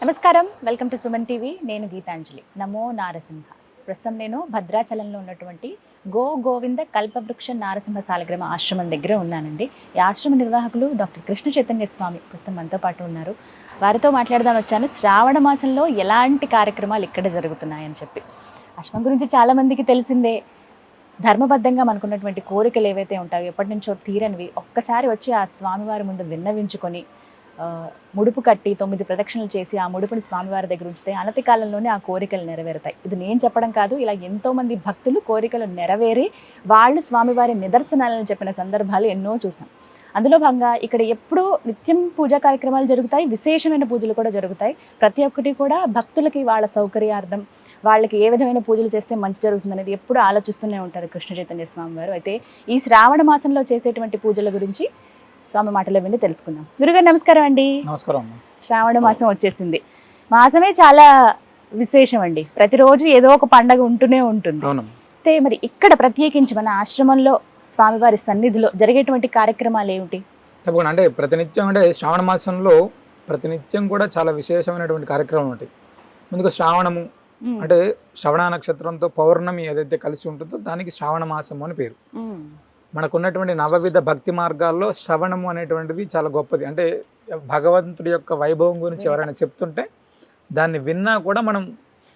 నమస్కారం, welcome to Suman TV. నేను గీతాంజలి. నమో నారసింహ. ప్రస్తుతం నేను భద్రాచలంలో ఉన్నటువంటి గోవింద కల్పవృక్ష నారసింహ సాలగ్రామ ఆశ్రమం దగ్గర ఉన్నానండి. ఈ ఆశ్రమ నిర్వాహకులు డాక్టర్ కృష్ణ చైతన్య స్వామి ప్రస్తుతం మనతో పాటు ఉన్నారు. వారితో మాట్లాడదాని వచ్చాను. శ్రావణ మాసంలో ఎలాంటి కార్యక్రమాలు ఇక్కడ జరుగుతున్నాయని చెప్పి. ఆశ్రమం గురించి చాలామందికి తెలిసిందే. ధర్మబద్ధంగా మనకున్నటువంటి కోరికలు ఏవైతే ఉంటాయో ఎప్పటి నుంచో తీరనివి ఒక్కసారి వచ్చి ఆ స్వామివారి ముందు విన్నవించుకొని ముడుపు కట్టి 9 ప్రదక్షిణలు చేసి ఆ ముడుపుని స్వామివారి దగ్గర ఉంచితే అనతి కాలంలోనే ఆ కోరికలు నెరవేరుతాయి. ఇది నేను చెప్పడం కాదు, ఇలా ఎంతోమంది భక్తులు కోరికలు నెరవేరి వాళ్ళు స్వామివారి నిదర్శనాలను చెప్పిన సందర్భాలు ఎన్నో చూసాం. అందులో భాగంగా ఇక్కడ ఎప్పుడూ నిత్యం పూజా కార్యక్రమాలు జరుగుతాయి, విశేషమైన పూజలు కూడా జరుగుతాయి. ప్రతి ఒక్కటి కూడా భక్తులకి వాళ్ళ సౌకర్యార్థం, వాళ్ళకి ఏ విధమైన పూజలు చేస్తే మంచి జరుగుతుంది అనేది ఎప్పుడు ఆలోచిస్తూనే ఉంటారు కృష్ణ చైతన్య స్వామి వారు. అయితే ఈ శ్రావణ మాసంలో చేసేటువంటి పూజల గురించి స్వామి మాటలో విని తెలుసుకుందాం. గురుగారు నమస్కారం అండి. నమస్కారం. శ్రావణ మాసం వచ్చేసింది. మాసమే చాలా విశేషం అండి. ప్రతిరోజు ఏదో ఒక పండగ ఉంటూనే ఉంటుంది. అయితే మరి ఇక్కడ ప్రత్యేకించి మన ఆశ్రమంలో స్వామివారి సన్నిధిలో జరిగేటువంటి కార్యక్రమాలు ఏమిటి? తప్పకుండా. అంటే ప్రతినిత్యం అంటే శ్రావణ మాసంలో ప్రతినిత్యం కూడా చాలా విశేషమైనటువంటి కార్యక్రమం ఉంటాయి. ముందుగా శ్రావణము అంటే శ్రవణ నక్షత్రంతో పౌర్ణమి ఏదైతే కలిసి ఉంటుందో దానికి శ్రావణ మాసము అని పేరు. మనకున్నటువంటి నవవిధ భక్తి మార్గాల్లో శ్రవణము అనేటువంటిది చాలా గొప్పది. అంటే భగవంతుడి యొక్క వైభవం గురించి ఎవరైనా చెప్తుంటే దాన్ని విన్నా కూడా మనం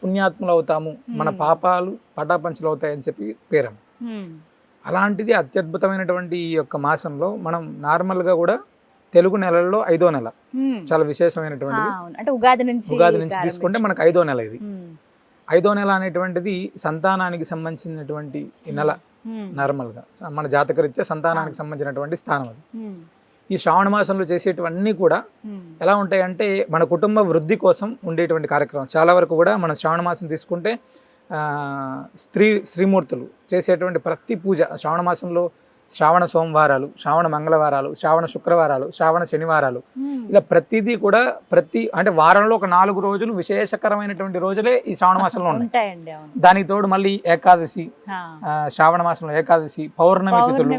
పుణ్యాత్ములు అవుతాము, మన పాపాలు పటాపంచలు అవుతాయని చెప్పి పేరం. అలాంటిది అత్యద్భుతమైనటువంటి ఈ యొక్క మాసంలో మనం నార్మల్గా కూడా తెలుగు నెలల్లో 5వ నెల చాలా విశేషమైనటువంటిది. ఉగాది నుంచి తీసుకుంటే మనకు 5వ నెల. ఇది 5వ నెల అనేటువంటిది సంతానానికి సంబంధించినటువంటి నెల. నార్మల్గా మన జాతకరీత్యా సంతానానికి సంబంధించినటువంటి స్థానం అది. ఈ శ్రావణ మాసంలో చేసేటివన్నీ కూడా ఎలా ఉంటాయంటే మన కుటుంబ వృద్ధి కోసం ఉండేటువంటి కార్యక్రమం. చాలా వరకు కూడా మన శ్రావణ మాసం తీసుకుంటే శ్రీమూర్తులు చేసేటువంటి ప్రతి పూజ శ్రావణ మాసంలో శ్రావణ సోమవారాలు, శ్రావణ మంగళవారాలు, శ్రావణ శుక్రవారాలు, శ్రావణ శనివారాలు, ఇలా ప్రతిదీ కూడా అంటే వారంలో ఒక 4 రోజులు విశేషకరమైనటువంటి రోజులే ఈ శ్రావణ మాసంలో ఉన్నాయి. దానికి తోడు మళ్ళీ ఏకాదశి, శ్రావణ మాసంలో ఏకాదశి, పౌర్ణమి తిథులు,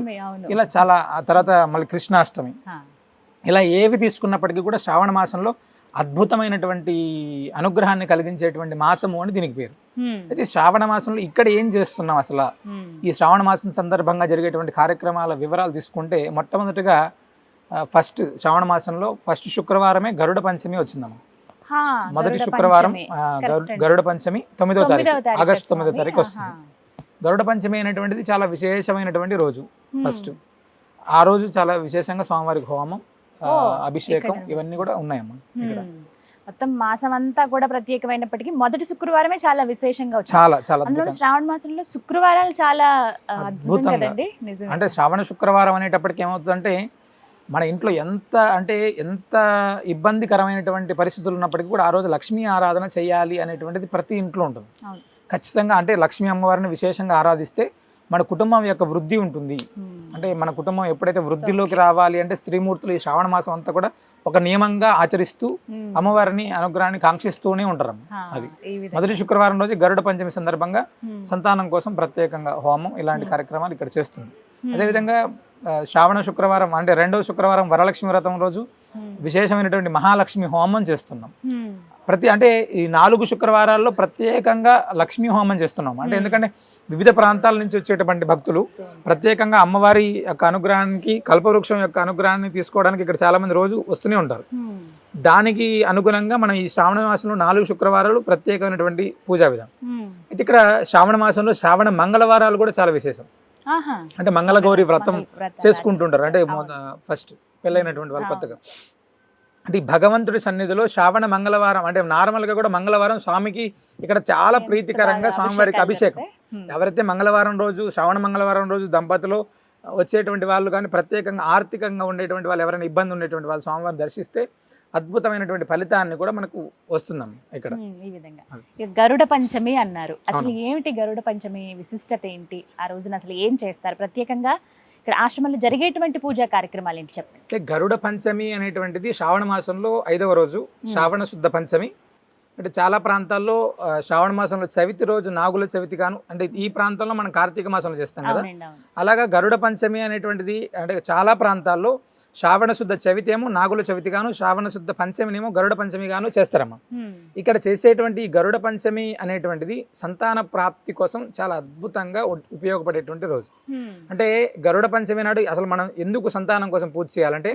ఇలా చాలా. తర్వాత మళ్ళీ కృష్ణాష్టమి, ఇలా ఏవి తీసుకున్నప్పటికీ కూడా శ్రావణ మాసంలో అద్భుతమైనటువంటి అనుగ్రహాన్ని కలిగించేటువంటి మాసము అని దీనికి పేరు. అయితే శ్రావణ మాసంలో ఇక్కడ ఏం చేస్తున్నాం అసలు? ఈ శ్రావణ మాసం సందర్భంగా జరిగేటువంటి కార్యక్రమాల వివరాలు తీసుకుంటే మొట్టమొదటిగా శ్రావణ మాసంలో ఫస్ట్ శుక్రవారమే గరుడ పంచమి వచ్చిందమ్మా. మొదటి శుక్రవారం గరుడ పంచమి 9వ తారీఖు, ఆగస్టు 9వ తారీఖు వస్తుంది. గరుడ పంచమి అనేటువంటిది చాలా విశేషమైనటువంటి రోజు. ఫస్ట్ ఆ రోజు చాలా విశేషంగా స్వామివారికి హోమం, అభిషేకం ఇవన్నీ కూడా ఉన్నాయమ్మా. మొత్తం మాసం అంతా కూడా ప్రత్యేకమైనప్పటికీ మొదటి శుక్రవారమే చాలా విశేషంగా చాలా చాలా శ్రావణ మాసంలో శుక్రవారాలు చాలా అద్భుతంగా. అంటే శ్రావణ శుక్రవారం అనేటప్పటికి ఏమవుతుందంటే మన ఇంట్లో ఎంత ఇబ్బందికరమైనటువంటి పరిస్థితులు ఉన్నప్పటికీ కూడా ఆ రోజు లక్ష్మీ ఆరాధన చేయాలి అనేటువంటిది ప్రతి ఇంట్లో ఉంటుంది ఖచ్చితంగా. అంటే లక్ష్మీ అమ్మవారిని విశేషంగా ఆరాధిస్తే మన కుటుంబం యొక్క వృద్ధి ఉంటుంది. అంటే మన కుటుంబం ఎప్పుడైతే వృద్ధిలోకి రావాలి అంటే స్త్రీమూర్తులు ఈ శ్రావణ మాసం అంతా కూడా ఒక నియమంగా ఆచరిస్తూ అమ్మవారిని అనుగ్రహాన్ని కాంక్షిస్తూనే ఉంటారు. అది మొదటి శుక్రవారం రోజు గరుడ పంచమి సందర్భంగా సంతానం కోసం ప్రత్యేకంగా హోమం ఇలాంటి కార్యక్రమాలు ఇక్కడ చేస్తుంది. అదేవిధంగా శ్రావణ శుక్రవారం అంటే 2వ శుక్రవారం వరలక్ష్మి వ్రతం రోజు విశేషమైనటువంటి మహాలక్ష్మి హోమం చేస్తున్నాం. అంటే ఈ 4 శుక్రవారాల్లో ప్రత్యేకంగా లక్ష్మీ హోమం చేస్తున్నాం. అంటే ఎందుకంటే వివిధ ప్రాంతాల నుంచి వచ్చేటువంటి భక్తులు ప్రత్యేకంగా అమ్మవారి యొక్క అనుగ్రహానికి, కల్పవృక్షం యొక్క అనుగ్రహాన్ని తీసుకోవడానికి ఇక్కడ చాలా మంది రోజు వస్తూనే ఉంటారు. దానికి అనుగుణంగా మనం ఈ శ్రావణ మాసంలో 4 శుక్రవారాలు ప్రత్యేకమైనటువంటి పూజా విధానం. అయితే ఇక్కడ శ్రావణ మాసంలో శ్రావణ మంగళవారాలు కూడా చాలా విశేషం. అంటే మంగళగౌరి వ్రతం చేసుకుంటుంటారు. అంటే ఫస్ట్ పెళ్ళైనటువంటి వాళ్ళు కొత్తగా అంటే భగవంతుడి సన్నిధిలో శ్రావణ మంగళవారం అంటే నార్మల్గా కూడా మంగళవారం స్వామికి ఇక్కడ చాలా ప్రీతికరంగా స్వామివారికి అభిషేకం. ఎవరైతే మంగళవారం రోజు శ్రావణ మంగళవారం రోజు దంపతులు వచ్చేటువంటి వాళ్ళు కానీ ప్రత్యేకంగా ఆర్థికంగా ఉండేటువంటి వాళ్ళు ఎవరైనా ఇబ్బంది ఉండేటువంటి వాళ్ళు స్వామివారిని దర్శిస్తే అద్భుతమైనటువంటి ఫలితాన్ని కూడా మనకు వస్తుందమ్మా. ఇక్కడ ఈ విధంగా గరుడ పంచమి అన్నారు. అసలు ఏమిటి గరుడ పంచమి విశిష్టత ఏంటి? ఆ రోజున అసలు ఏం చేస్తారు? ప్రత్యేకంగా ఇక్కడ ఆశ్రమంలో జరిగేటువంటి పూజా కార్యక్రమాలు ఏంటి చెప్పండి. గరుడ పంచమి అనేటువంటిది శ్రావణ మాసంలో 5వ రోజు, శ్రావణ శుద్ధ పంచమి. అంటే చాలా ప్రాంతాల్లో శ్రావణ మాసంలో చవితి రోజు నాగుల చవితి గాను, అంటే ఈ ప్రాంతంలో మనం కార్తీక మాసంలో చేస్తాం కదా, అలాగా గరుడ పంచమి అనేటువంటిది అంటే చాలా ప్రాంతాల్లో శ్రావణ శుద్ధ చవితి ఏమో నాగుల చవితి గాను, శ్రావణ శుద్ధ పంచమినేమో గరుడ పంచమి గాను చేస్తారమ్మా. ఇక్కడ చేసేటువంటి ఈ గరుడ పంచమి అనేటువంటిది సంతాన ప్రాప్తి కోసం చాలా అద్భుతంగా ఉపయోగపడేటువంటి రోజు. అంటే గరుడ పంచమి నాడు అసలు మనం ఎందుకు సంతానం కోసం పూజ చేయాలంటే,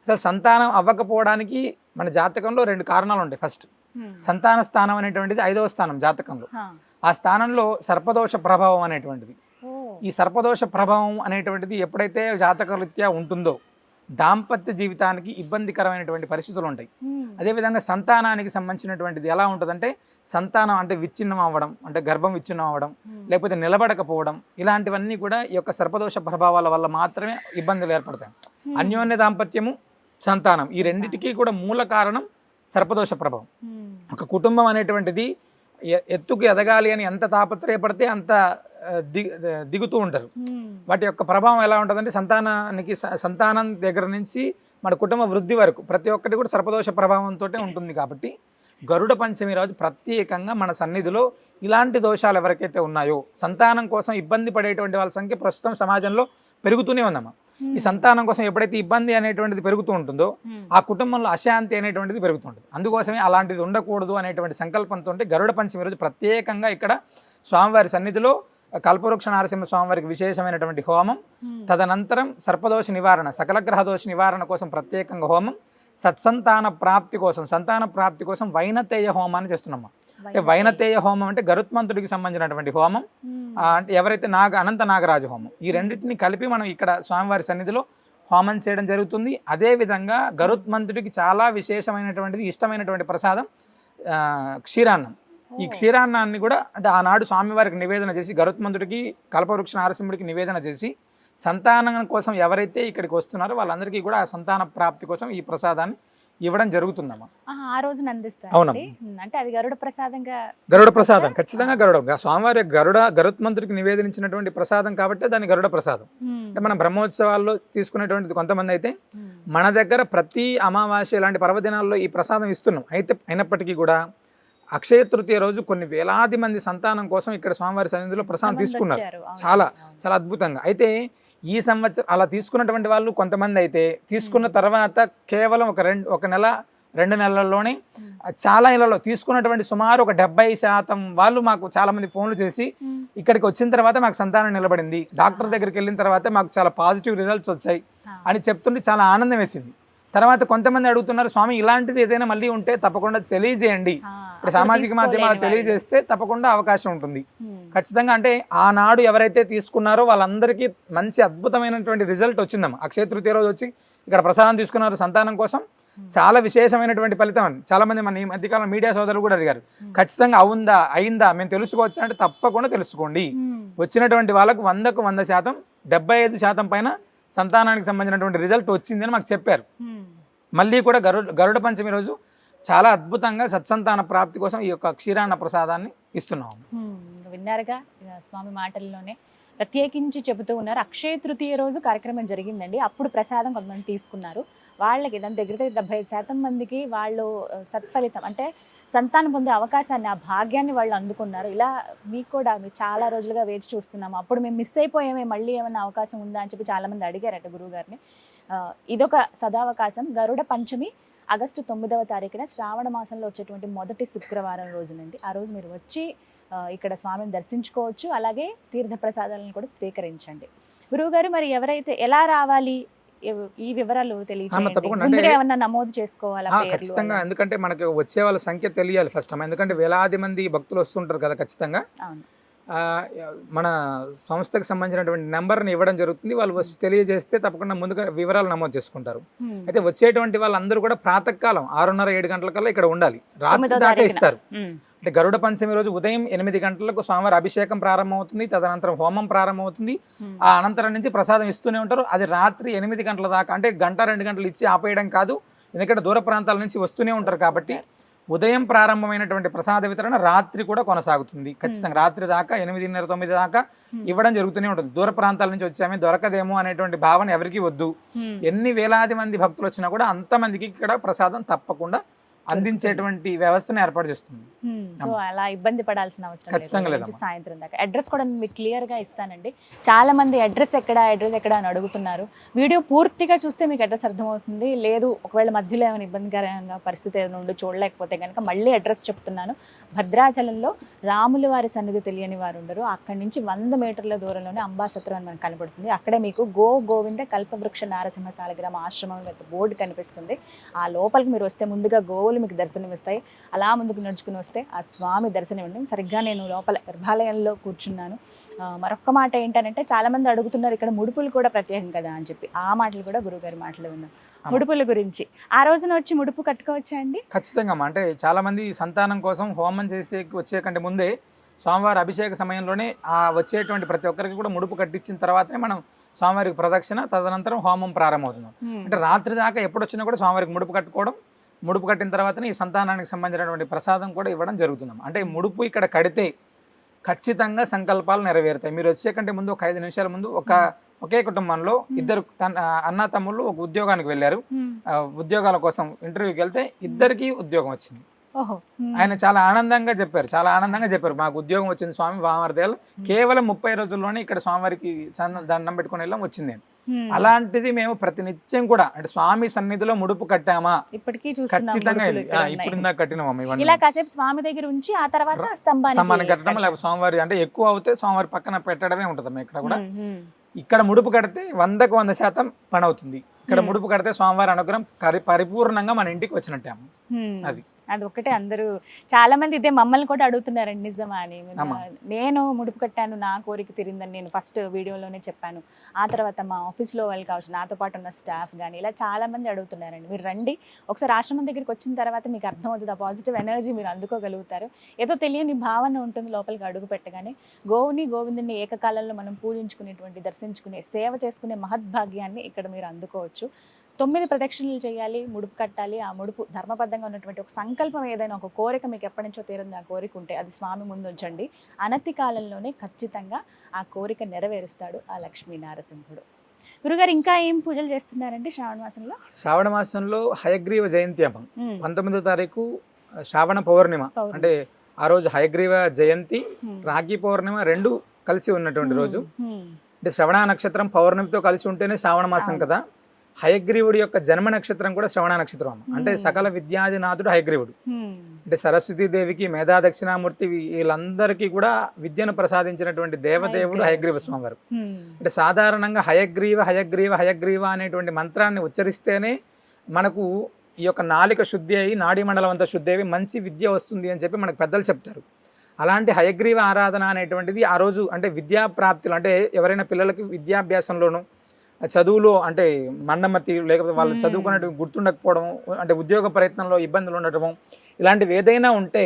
అసలు సంతానం అవ్వకపోవడానికి మన జాతకంలో 2 కారణాలు ఉంటాయి. ఫస్ట్, సంతాన స్థానం అనేటువంటిది 5వ స్థానం జాతకంలో. ఆ స్థానంలో సర్పదోష ప్రభావం అనేటువంటిది. ఈ సర్పదోష ప్రభావం అనేటువంటిది ఎప్పుడైతే జాతకరీత్యా ఉంటుందో దాంపత్య జీవితానికి ఇబ్బందికరమైనటువంటి పరిస్థితులు ఉంటాయి. అదేవిధంగా సంతానానికి సంబంధించినటువంటిది ఎలా ఉంటుందంటే, సంతానం అంటే విచ్ఛిన్నం అవ్వడం, అంటే గర్భం విచ్ఛిన్నం అవ్వడం, లేకపోతే నిలబడకపోవడం, ఇలాంటివన్నీ కూడా ఈ యొక్క సర్పదోష ప్రభావాల వల్ల మాత్రమే ఇబ్బందులు ఏర్పడతాయి. అన్యోన్య దాంపత్యము, సంతానం, ఈ రెండింటికి కూడా మూల కారణం సర్పదోష ప్రభావం. ఒక కుటుంబం అనేటువంటిది ఎత్తుకు ఎదగాలి అని ఎంత తాపత్రయపడితే అంత దిగుతూ ఉంటారు. వాటి యొక్క ప్రభావం ఎలా ఉంటుందంటే, సంతానం దగ్గర నుంచి మన కుటుంబ వృద్ధి వరకు ప్రతి ఒక్కటి కూడా సర్పదోష ప్రభావంతో ఉంటుంది. కాబట్టి గరుడ పంచమి రోజు ప్రత్యేకంగా మన సన్నిధిలో ఇలాంటి దోషాలు ఎవరికైతే ఉన్నాయో, సంతానం కోసం ఇబ్బంది పడేటువంటి వాళ్ళ సంఖ్య ప్రస్తుతం సమాజంలో పెరుగుతూనే ఉందమ్మా. ఈ సంతానం కోసం ఎప్పుడైతే ఇబ్బంది అనేటువంటిది పెరుగుతూ ఉంటుందో ఆ కుటుంబంలో అశాంతి అనేటువంటిది పెరుగుతుంటుంది. అందుకోసమే అలాంటిది ఉండకూడదు అనేటువంటి సంకల్పంతో గరుడ పంచమి రోజు ప్రత్యేకంగా ఇక్కడ స్వామివారి సన్నిధిలో కల్పవృక్ష నారసింహ స్వామివారికి విశేషమైనటువంటి హోమం, తదనంతరం సర్పదోష నివారణ, సకలగ్రహ దోష నివారణ కోసం ప్రత్యేకంగా హోమం, సంతాన ప్రాప్తి కోసం వైనతేయ హోమాన్ని చేస్తున్నామా. అంటే వైనతేయ హోమం అంటే గరుత్మంతుడికి సంబంధించినటువంటి హోమం, అంటే ఎవరైతే అనంత నాగరాజ హోమం, ఈ రెండింటిని కలిపి మనం ఇక్కడ స్వామివారి సన్నిధిలో హోమం చేయడం జరుగుతుంది. అదేవిధంగా గరుత్మంతుడికి చాలా విశేషమైనటువంటిది, ఇష్టమైనటువంటి ప్రసాదం క్షీరాన్నం. ఈ క్షీరాన్నాన్ని కూడా అంటే ఆనాడు స్వామివారికి నివేదన చేసి, గరుత్మంతుడికి కల్పవృక్ష నారసింహుడికి నివేదన చేసి, సంతానం కోసం ఎవరైతే ఇక్కడికి వస్తున్నారో వాళ్ళందరికీ కూడా ఆ సంతాన ప్రాప్తి కోసం ఈ ప్రసాదాన్ని ఇవ్వడం జరుగుతుందమ్మా. ఆ రోజున అందిస్తారు. అవునమ్మా. అంటే అది గరుడ ప్రసాదంగా, గరుడ ప్రసాదం ఖచ్చితంగా స్వామివారి గరుత్మంతుడికి నివేదించినటువంటి ప్రసాదం కాబట్టి దాని గరుడ ప్రసాదం. అంటే మనం బ్రహ్మోత్సవాల్లో తీసుకునేటువంటిది కొంతమంది అయితే మన దగ్గర ప్రతి అమావాస్య ఇలాంటి పర్వదినాల్లో ఈ ప్రసాదం ఇస్తున్నాం. అయినప్పటికీ కూడా అక్షయ తృతీయ రోజు కొన్ని వేలాది మంది సంతానం కోసం ఇక్కడ స్వామివారి సన్నిధిలో ప్రసాదం తీసుకున్నారు. చాలా చాలా అద్భుతంగా. అయితే ఈ సంవత్సరం అలా తీసుకున్నటువంటి వాళ్ళు కొంతమంది అయితే తీసుకున్న తర్వాత కేవలం ఒక నెల 2 నెలల్లోనే చాలా ఇళ్లలో తీసుకున్నటువంటి సుమారు ఒక 70% వాళ్ళు మాకు చాలా మంది ఫోన్లు చేసి, ఇక్కడికి వచ్చిన తర్వాత మాకు సంతానం నిలబడింది, డాక్టర్ దగ్గరికి వెళ్ళిన తర్వాత మాకు చాలా పాజిటివ్ రిజల్ట్స్ వచ్చాయి అని చెప్తుంటే చాలా ఆనందం వేసింది. తర్వాత కొంతమంది అడుగుతున్నారు, స్వామి ఇలాంటిది ఏదైనా మళ్ళీ ఉంటే తప్పకుండా తెలియజేయండి. ఇప్పుడు సామాజిక మాధ్యమాలు తెలియజేస్తే తప్పకుండా అవకాశం ఉంటుంది ఖచ్చితంగా. అంటే ఆనాడు ఎవరైతే తీసుకున్నారో వాళ్ళందరికీ మంచి అద్భుతమైనటువంటి రిజల్ట్ వచ్చిందమ్మా. అక్షయ తృతీయ రోజు వచ్చి ఇక్కడ ప్రసాదం తీసుకున్నారు సంతానం కోసం, చాలా విశేషమైనటువంటి ఫలితం అని చాలా మంది మన ఈ మధ్యకాలం మీడియా సోదరులు కూడా అడిగారు. ఖచ్చితంగా అయిందా మేము తెలుసుకోవచ్చు అంటే తప్పకుండా తెలుసుకోండి. వచ్చినటువంటి వాళ్ళకు 100కు 100%, 75% పైన సంతానానికి సంబంధించినటువంటి రిజల్ట్ వచ్చింది అని మాకు చెప్పారు. మళ్ళీ కూడా గరుడ పంచమి రోజు చాలా అద్భుతంగా సత్సంతాన ప్రాప్తి కోసం ఈ యొక్క క్షీరాన్న ప్రసాదాన్ని ఇస్తున్నాము. విన్నారుగా స్వామి మాటల్లోనే ప్రత్యేకించి చెబుతూ ఉన్నారు. అక్షయ తృతీయ రోజు కార్యక్రమం జరిగిందండి. అప్పుడు ప్రసాదం కొంతమంది తీసుకున్నారు. వాళ్ళకి దాని దగ్గర 75% మందికి వాళ్ళు సత్ఫలితం అంటే సంతానం పొందే అవకాశాన్ని, ఆ భాగ్యాన్ని వాళ్ళు అందుకున్నారు. ఇలా మీకు కూడా మీరు చాలా రోజులుగా వేచి చూస్తున్నాము, అప్పుడు మేము మిస్ అయిపోయామే, మళ్ళీ ఏమైనా అవకాశం ఉందా అని చెప్పి చాలామంది అడిగారట గురువుగారిని. ఇదొక సదావకాశం. గరుడ పంచమి ఆగస్టు 9వ తారీఖున శ్రావణ మాసంలో వచ్చేటువంటి మొదటి శుక్రవారం రోజునండి. ఆ రోజు మీరు వచ్చి ఇక్కడ స్వామిని దర్శించుకోవచ్చు. అలాగే తీర్థ ప్రసాదాలను కూడా స్వీకరించండి. గురువుగారు, మరి ఎవరైతే ఎలా రావాలి ఈ వివరాలు తెలియజేయండి. ఏమన్నా నమోదు చేసుకోవాలా? ఖచ్చితంగా, ఎందుకంటే మనకు వచ్చే వాళ్ళ సంఖ్య తెలియాలి ఫస్ట్. ఎందుకంటే వేలాది మంది భక్తులు వస్తుంటారు కదా. ఖచ్చితంగా మన సంస్థకు సంబంధించినటువంటి నెంబర్ని ఇవ్వడం జరుగుతుంది. వాళ్ళు వచ్చి తెలియజేస్తే తప్పకుండా ముందుగా వివరాలు నమోదు చేసుకుంటారు. అయితే వచ్చేటువంటి వాళ్ళందరూ కూడా ప్రాతకాలం 6:30-7 గంటలకల్లా ఇక్కడ ఉండాలి. రాత్రి దాకా ఇస్తారు. అంటే గరుడ పంచమి రోజు ఉదయం 8 గంటలకు స్వామివారి అభిషేకం ప్రారంభమవుతుంది. తదనంతరం హోమం ప్రారంభమవుతుంది. ఆ అనంతరం నుంచి ప్రసాదం ఇస్తూనే ఉంటారు. అది రాత్రి 8 గంటల దాకా, అంటే 1-2 గంటలు ఇచ్చి ఆపేయడం కాదు. ఎందుకంటే దూర ప్రాంతాల నుంచి వస్తూనే ఉంటారు కాబట్టి ఉదయం ప్రారంభమైనటువంటి ప్రసాద వితరణ రాత్రి కూడా కొనసాగుతుంది. ఖచ్చితంగా రాత్రి దాకా 8:30-9 దాకా ఇవ్వడం జరుగుతూనే ఉంటుంది. దూర ప్రాంతాల నుంచి వచ్చామే దొరకదేమో అనేటువంటి భావన ఎవరికి వద్దు. ఎన్ని వేలాది మంది భక్తులు వచ్చినా కూడా అంతమందికి ఇక్కడ ప్రసాదం తప్పకుండా అందించేటువంటి వ్యవస్థను ఏర్పాటు చేస్తుంది. సో అలా ఇబ్బంది పడాల్సిన అవసరం ఖచ్చితంగా లేదు. లేదమ్మా. సాయంత్రం దాకా అడ్రస్ కూడా మీకు క్లియర్ గా ఇస్తానండి. చాలా మంది అడ్రస్ ఎక్కడ అని అడుగుతున్నారు. వీడియో పూర్తిగా చూస్తే మీకు అడ్రస్ అర్థమవుతుంది. లేదు ఒకవేళ మధ్యలో ఏమైనా ఇబ్బందికరంగా పరిస్థితి ఏమైనా ఉండి చూడలేకపోతే కనుక మళ్ళీ అడ్రస్ చెప్తున్నాను. భద్రాచలంలో రాముల వారి సన్నిధి తెలియని వారు ఉండరు. అక్కడి నుంచి 100 మీటర్ల దూరంలోనే అంబాసత్రం అని మనకు కనపడుతుంది. అక్కడే మీకు గోవింద కల్పవృక్ష నారసింహ సాలగ్రామ ఆశ్రమం బోర్డు కనిపిస్తుంది. ఆ లోపలికి మీరు వస్తే ముందుగా గోవులు మీకు దర్శనమిస్తాయి. అలా ముందుకు నడుచుకుని వస్తే ఆ స్వామి దర్శనం ఇవ్వండి. సరిగ్గా నేను లోపల గర్భాలయంలో కూర్చున్నాను. మరొక్క మాట ఏంటంటే చాలా మంది అడుగుతున్నారు ఇక్కడ ముడుపులు కూడా ప్రత్యేకం కదా అని చెప్పి. ఆ మాటలు కూడా గురువుగారి మాటలు విన్నాం. ముడుపుల గురించి ఆ రోజున వచ్చి ముడుపు కట్టుకోవచ్చా అండి? ఖచ్చితంగా. అంటే చాలా మంది సంతానం కోసం హోమం వచ్చే కంటే ముందే స్వామివారి అభిషేక సమయంలోనే ఆ వచ్చేటువంటి ప్రతి ఒక్కరికి కూడా ముడుపు కట్టించిన తర్వాతనే మనం స్వామివారికి ప్రదక్షిణ, తదనంతరం హోమం ప్రారంభమవుతుంది. అంటే రాత్రి దాకా ఎప్పుడు వచ్చినా కూడా స్వామివారికి ముడుపు కట్టుకోవడం, ముడుపు కట్టిన తర్వాతనే ఈ సంతానానికి సంబంధించినటువంటి ప్రసాదం కూడా ఇవ్వడం జరుగుతుంది. అంటే ముడుపు ఇక్కడ కడితే ఖచ్చితంగా సంకల్పాలు నెరవేరుతాయి. మీరు వచ్చే కంటే ముందు ఒక 5 నిమిషాల ముందు ఒకే కుటుంబంలో ఇద్దరు అన్న తమ్ముళ్ళు ఒక ఉద్యోగానికి వెళ్ళారు. ఉద్యోగాల కోసం ఇంటర్వ్యూకి వెళ్తే ఇద్దరికి ఉద్యోగం వచ్చింది. ఆయన చాలా ఆనందంగా చెప్పారు మాకు ఉద్యోగం వచ్చింది స్వామి వామర్దేలు కేవలం 30 రోజుల్లోనే ఇక్కడ స్వామివారికి దండం పెట్టుకుని వెళ్ళాం వచ్చింది. అలాంటిది మేము ప్రతినిత్యం కూడా అంటే స్వామి సన్నిధిలో ముడుపు కట్టామా ఇప్పటికీ ఖచ్చితంగా ఇప్పుడు ఇందాక కట్టినామా ఇలా కాసేపు స్వామి దగ్గర ఉంచి ఆ తర్వాత స్తంభాన్ని కట్టడం, లేకపోతే స్వామివారి అంటే ఎక్కువ అవుతే స్వామివారి పక్కన పెట్టడమే ఉంటుంది. ఇక్కడ కూడా ఇక్కడ ముడుపు కడితే 100కు 100% పని అవుతుంది. ఇక్కడ ముడుపు కడితే స్వామివారి అనుగ్రహం పరిపూర్ణంగా మన ఇంటికి వచ్చినట్టే. అది ఒక్కటే అందరూ చాలా మంది ఇదే మమ్మల్ని కూడా అడుగుతున్నారండి నిజమా అని. నేను ముడుపు కట్టాను, నా కోరిక తీరిందని నేను ఫస్ట్ వీడియోలోనే చెప్పాను. ఆ తర్వాత మా ఆఫీస్లో వాళ్ళు కావచ్చు, నాతో పాటు ఉన్న స్టాఫ్ కానీ ఇలా చాలా మంది అడుగుతున్నారండి. మీరు రండి ఒకసారి ఆశ్రమం దగ్గరికి వచ్చిన తర్వాత మీకు అర్థమవుతుంది. ఆ పాజిటివ్ ఎనర్జీ మీరు అందుకోగలుగుతారు. ఏదో తెలియని భావన ఉంటుంది లోపలికి అడుగు పెట్టగానే. గోవిందుని ఏకకాలంలో మనం పూజించుకునేటువంటి, దర్శించుకునే, సేవ చేసుకునే మహద్భాగ్యాన్ని ఇక్కడ మీరు అందుకోవచ్చు. 9 ప్రదక్షిణలు చేయాలి, ముడుపు కట్టాలి. ఆ ముడుపు ధర్మబద్ధంగా ఉన్నటువంటి ఒక సంకల్పం ఏదైనా ఒక కోరిక మీకు ఎప్పటి నుంచో తీరింది ఆ కోరిక ఉంటే అది స్వామి ముందు ఉంచండి. అనతి కాలంలోనే ఖచ్చితంగా ఆ కోరిక నెరవేరుస్తాడు ఆ లక్ష్మీ నారసింహుడు. గురుగారు ఇంకా ఏం పూజలు చేస్తున్నారండి శ్రావణ మాసంలో? శ్రావణ మాసంలో హయగ్రీవ జయంతి అమ్మ 19వ తారీఖు శ్రావణ పౌర్ణిమ. అంటే ఆ రోజు హయగ్రీవ జయంతి, రాఖీ పౌర్ణిమ 2 కలిసి ఉన్నటువంటి రోజు. అంటే శ్రవణ నక్షత్రం పౌర్ణమితో కలిసి ఉంటేనే శ్రావణ మాసం కదా. హయగ్రీవుడి యొక్క జన్మ నక్షత్రం కూడా శ్రవణ నక్షత్రం. అంటే సకల విద్యాధినాథుడు హయగ్రీవుడు. అంటే సరస్వతీదేవికి, మేధా దక్షిణామూర్తి వీళ్ళందరికీ కూడా విద్యను ప్రసాదించినటువంటి దేవదేవుడు హయగ్రీవ స్వామివారు. అంటే సాధారణంగా హయగ్రీవ హయగ్రీవ హయగ్రీవ అనేటువంటి మంత్రాన్ని ఉచ్చరిస్తేనే మనకు ఈ యొక్క నాలిక శుద్ధి అయ్యి నాడీ మండలం అంతా శుద్ధి అయ్యి మంచి విద్య వస్తుంది అని చెప్పి మనకు పెద్దలు చెప్తారు. అలాంటి హయగ్రీవ ఆరాధన అనేటువంటిది ఆ రోజు అంటే విద్యా ప్రాప్తులు, అంటే ఎవరైనా పిల్లలకి విద్యాభ్యాసంలోనూ చదువులో అంటే మందమతి, లేకపోతే వాళ్ళు చదువుకున్నట్టు గుర్తుండకపోవడం, అంటే ఉద్యోగ ప్రయత్నంలో ఇబ్బందులు ఉండటము, ఇలాంటివి ఏదైనా ఉంటే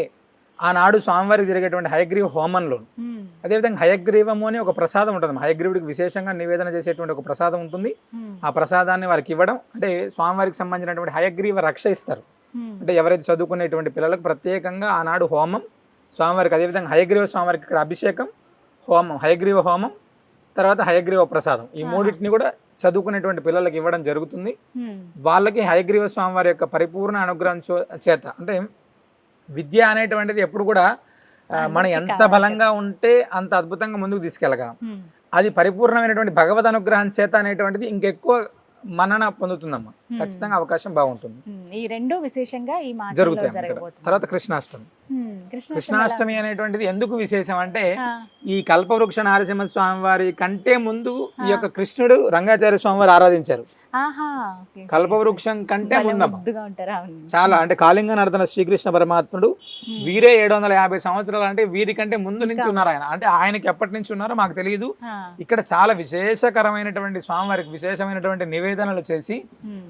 ఆనాడు స్వామివారికి జరిగేటువంటి హయగ్రీవ హోమంలో, అదేవిధంగా హయగ్రీవము అని ఒక ప్రసాదం ఉంటుంది. హయగ్రీవుడికి విశేషంగా నివేదన చేసేటువంటి ఒక ప్రసాదం ఉంటుంది. ఆ ప్రసాదాన్ని వారికి ఇవ్వడం, అంటే స్వామివారికి సంబంధించినటువంటి హయగ్రీవ రక్ష ఇస్తారు. అంటే ఎవరైతే చదువుకునేటువంటి పిల్లలకు ప్రత్యేకంగా ఆనాడు హోమం స్వామివారికి, అదేవిధంగా హయగ్రీవ స్వామివారికి ఇక్కడ అభిషేకం, హోమం, హయగ్రీవ హోమం, తర్వాత హయగ్రీవ ప్రసాదం, ఈ మూడింటిని కూడా చదువుకునేటువంటి పిల్లలకి ఇవ్వడం జరుగుతుంది. వాళ్ళకి హయగ్రీవ స్వామివారి యొక్క పరిపూర్ణ అనుగ్రహం చేత, అంటే విద్య అనేటువంటిది ఎప్పుడు కూడా మనం ఎంత బలంగా ఉంటే అంత అద్భుతంగా ముందుకు తీసుకెళ్ళగలం. అది పరిపూర్ణమైనటువంటి భగవద్ అనుగ్రహం చేత అనేటువంటిది ఇంకెక్కువ మన్నన పొందుతుందమ్మా. ఖచ్చితంగా అవకాశం బాగుంటుంది. ఈ రెండు విశేషంగా ఈ జరుగుతాయి. తర్వాత కృష్ణాష్టమి. కృష్ణాష్టమి అనేటువంటిది ఎందుకు విశేషం అంటే ఈ కల్పవృక్ష నారసింహ స్వామి వారి కంటే ముందు ఈ యొక్క కృష్ణుడు రంగాచార్య స్వామి వారు ఆరాధించారు. కల్పవృక్షం కంటే ముందమ్మా చాలా, అంటే కాళింగ నర్తన శ్రీకృష్ణ పరమాత్ముడు వీరే 750 సంవత్సరాలు, అంటే వీరికంటే ముందు నుంచి ఉన్నారు ఆయన. అంటే ఆయనకి ఎప్పటి నుంచి ఉన్నారో మాకు తెలియదు. ఇక్కడ చాలా విశేషకరమైనటువంటి స్వామివారికి విశేషమైనటువంటి నివేదనలు చేసి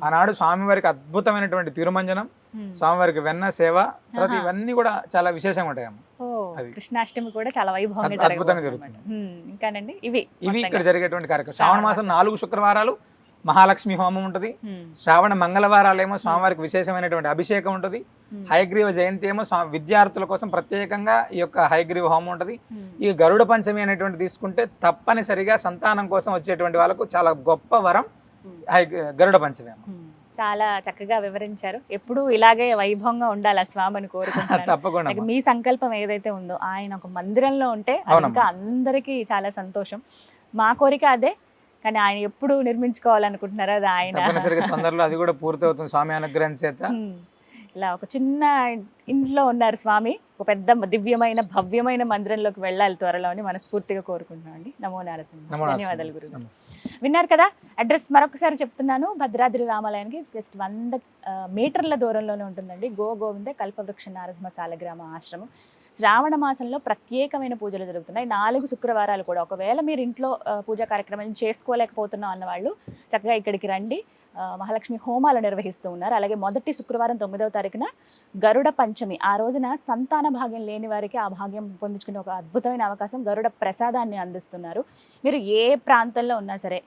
ఆనాడు స్వామివారికి అద్భుతమైనటువంటి తిరుమంజనం, స్వామివారికి వెన్న సేవ, తర్వాత ఇవన్నీ కూడా చాలా విశేషంగా ఉంటాయమ్మ. కృష్ణాష్టమి కూడా చాలా వైభవంగా అద్భుతంగా జరుగుతుంది. ఇంకానండి ఇవి ఇక్కడ జరిగేటువంటి కార్యక్రమం. శ్రావణ మాసం 4 శుక్రవారాలు మహాలక్ష్మి హోమం ఉంటుంది. శ్రావణ మంగళవారాలేమో స్వామివారికి విశేషమైనటువంటి అభిషేకం ఉంటుంది. హయగ్రీవ జయంతి ఏమో విద్యార్థుల కోసం ప్రత్యేకంగా ఈ యొక్క హయగ్రీవ హోమం ఉంటుంది. ఈ గరుడ పంచమి అనేటువంటి తీసుకుంటే తప్పనిసరిగా సంతానం కోసం వచ్చేటువంటి వాళ్ళకు చాలా గొప్ప వరం గరుడ పంచమి. చాలా చక్కగా వివరించారు. ఎప్పుడూ ఇలాగే వైభవంగా ఉండాలి ఆ స్వామిని కోరుకుంటున్నాను. తప్పకుండా అలాగే మీ సంకల్పం ఏదైతే ఉందో ఆయన ఒక మందిరంలో ఉంటే అది అవునమ్మా. ఇంకా అందరికీ చాలా సంతోషం. మా కోరిక అదే, కానీ ఆయన ఎప్పుడు నిర్మించుకోవాలనుకుంటున్నారో అది ఆయన. తప్పనిసరిగా తొందరలో అది కూడా పూర్తవుతుంది స్వామి అనుగ్రహం చేత. ఇలా ఒక చిన్న ఇంట్లో ఉన్నారు స్వామి, ఒక పెద్ద దివ్యమైన భవ్యమైన మందిరంలోకి వెళ్ళాలి త్వరలో అని మనస్ఫూర్తిగా కోరుకుంటున్నాం అండి. నమో నారసింహ. నమో నారసింహ. ధన్యవాదాలు గురువు. విన్నారు కదా, అడ్రస్ మరొకసారి చెప్తున్నాను. భద్రాద్రి రామాలయానికి జస్ట్ 100 మీటర్ల దూరంలోనే ఉంటుందండి. గోవింద కల్పవృక్ష నారసింహ సాలగ్రామ ఆశ్రమం. శ్రావణ మాసంలో ప్రత్యేకమైన పూజలు జరుగుతున్నాయి. 4 శుక్రవారాలు కూడా. ఒకవేళ మీరు ఇంట్లో పూజా కార్యక్రమాలను చేసుకోలేకపోతున్నాం అన్న వాళ్ళు చక్కగా ఇక్కడికి రండి. మహాలక్ష్మి హోమాలు నిర్వహిస్తూ ఉన్నారు. అలాగే మొదటి శుక్రవారం 9వ తారీఖున గరుడ పంచమి. ఆ రోజున సంతాన భాగ్యం లేని వారికి ఆ భాగ్యం పొందించుకునే ఒక అద్భుతమైన అవకాశం, గరుడ ప్రసాదాన్ని అందిస్తున్నారు. మీరు ఏ ప్రాంతంలో ఉన్నా సరే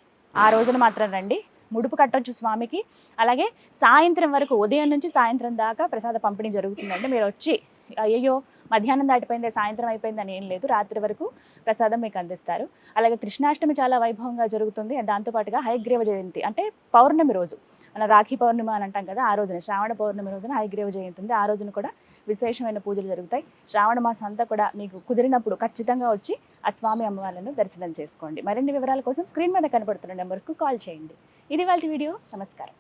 ఆ రోజున మాత్రం రండి, ముడుపు కట్టొచ్చు స్వామికి. అలాగే సాయంత్రం వరకు, ఉదయం నుంచి సాయంత్రం దాకా ప్రసాద పంపిణీ జరుగుతుందండి. మీరు వచ్చి అయ్యో మధ్యాహ్నం దాటిపోయింది సాయంత్రం అయిపోయింది అని ఏం లేదు, రాత్రి వరకు ప్రసాదం మీకు అందిస్తారు. అలాగే కృష్ణాష్టమి చాలా వైభవంగా జరుగుతుంది. దాంతోపాటుగా హయగ్రీవ జయంతి అంటే పౌర్ణమి రోజు, మన రాఖీ పౌర్ణిమ అని అంటాం కదా, ఆ రోజున శ్రావణ పౌర్ణమి రోజున హయగ్రీవ జయంతి ఉంది. ఆ రోజున కూడా విశేషమైన పూజలు జరుగుతాయి. శ్రావణ మాసం అంతా కూడా మీకు కుదిరినప్పుడు ఖచ్చితంగా వచ్చి ఆ స్వామి అమ్మవార్లను దర్శనం చేసుకోండి. మరిన్ని వివరాల కోసం స్క్రీన్ మీద కనపడుతున్న నెంబర్స్కు కాల్ చేయండి. ఇది వాళ్ళ వీడియో. నమస్కారం.